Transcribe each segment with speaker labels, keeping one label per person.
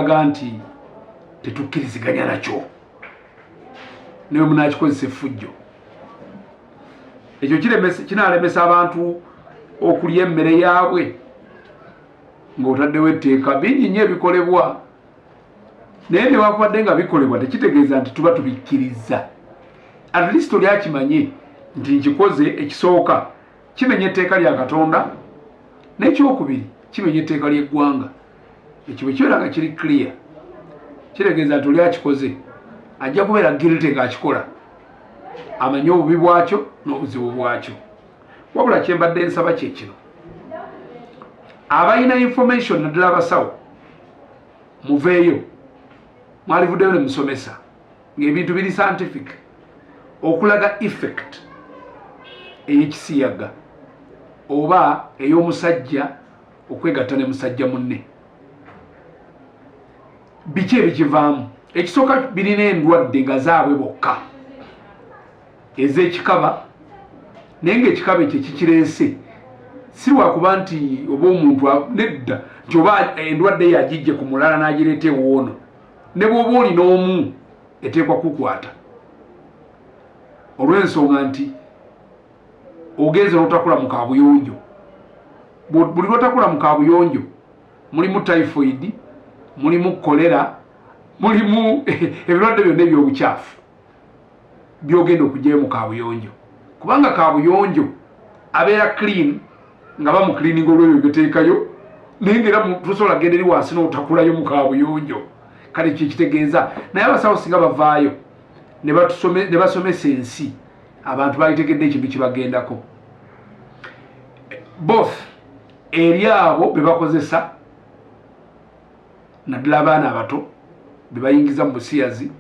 Speaker 1: kiraga nti tetukkiriziganya nakyo niwe munakikozesa effujjo. Ekyo kinalemesa abantu okulya emmere yaabwe ng'otaddewo etteeka. Bingi nnyo ebikolebwa naye ne wakubadde nga bikolebwa tekitegeeza nti tuba tubikkiriza. At least oli akimanye nti nkikoze. Ekisooka kimenya etteeka lya Katonda, n'ekyokubiri kimenya etteeka ly'eggwanga. Ekyo bwe kibeera nga kiri clear kitegeeza nti oli akikoze ajja kubeera guilty ng'akikola, amanye obubi bwakyo n'obuzibu bwakyo. Wabula kyembadde nsaba kye kino, abalina information naddala abasawo muveeyo, mwalivuddeyo ne musomesa ng'ebintu biri scientific okulaga effect ey'ekisiyaga oba ey'omusajja okwegatta ne musajja munne. Biki ebikivaamu? Ekisooka birina endwadde nga zaabwe bokka ez'ekikaba, naye ng'ekikaba ekyo kikireese si lwakuba nti oba omuntu nedda nti oba endwadde yagijje ku mulala n'agireeta ewoono. Ne bw'oba olina omu eteekwa kukwata olw'ensonga nti ogenze n'otakula mu kaabuyonjo. Buli lw'otakula mu kaabuyonjo mulimu typhoid, mulimu kolera, mulimu ebirwadde byonna eby'obukyafu byogenda okugyayo mu kaabuyonjo. Kubanga kaabuyonjo abeera clean nga bamukiliininga olw'ebyo byeteekayo, naye ng'era tosobola genda eri wansi n'otakulayo mu kaabuyonjo. Kale kye kitegeeza naye abasawo singa bavaayo ne basomesa ensi, abantu balitegedde ekintu kibagendako. Both eri abo be bakozesa naddala abaana abato be bayingiza mu busiyazi,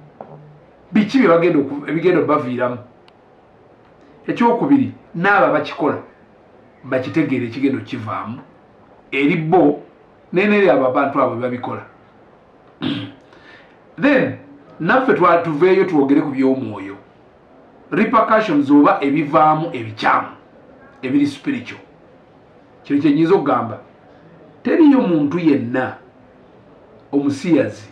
Speaker 1: biki ebigenda obaviiramu. Ekyokubiri n'abo abakikola bakitegeera ekigenda okivaamu eri bo n'eri abo abantu abo babikola. Then naffe tuveeyo twogere ku by'omwoyo, repercussions oba ebivaamu ebikyamu ebiri spiritual. Kino kye nnyinza okugamba, teriyo muntu yenna omusiyazi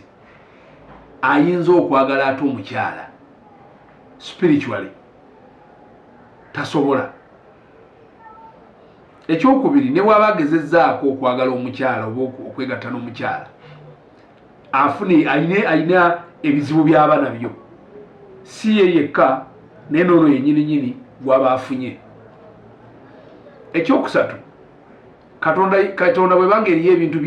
Speaker 1: ayinza okwagala ate omukyala spiritually, tasobola. Ekyokubiri ne bw'aba agezezzaako okwagala omukyala oba okwegatta n'omukyala, alina ebizibu by'aba nabyo, si ye yekka naye n'ono yennyini gw'aba afunye. Ekyokusatu, Katonda bwe banga eriyo ebintu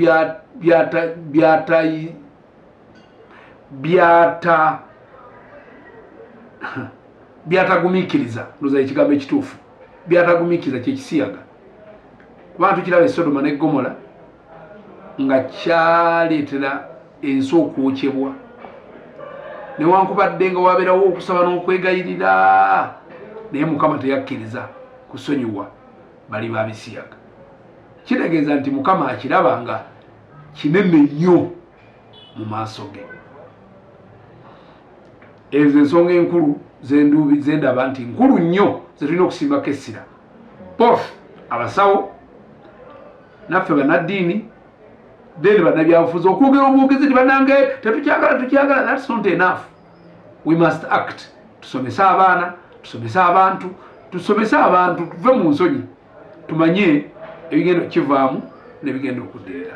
Speaker 1: byatagumiikiriza, ndowooza ekigambo ekituufu, byatagumiikiriza kyekisiyaga. Kubanga tukiraba Sodoma ne Gomora nga kyaleetera ensi okwokyebwa, newankubadde nga wabeerawo okusaba n'okwegayirira, naye Mukama teyakkiriza kusonyiwa bali ba Bisiyaga. Kitegeeza nti Mukama akiraba nga kinene nnyo mu maaso ge. Ezo ensonga enkulu zendaba nti nkulu nnyo zetulina okusimbako essira, both abasawo naffe bannaddiini, then bannabyabufuzi okwogera obwogezi nti bannange tetukyagala. That's not enough. We must act. Tusomese abaana, tusomese abantu, tuve mu nsonyi, tumanye ebigenda okivaamu n'ebigenda okuddirira.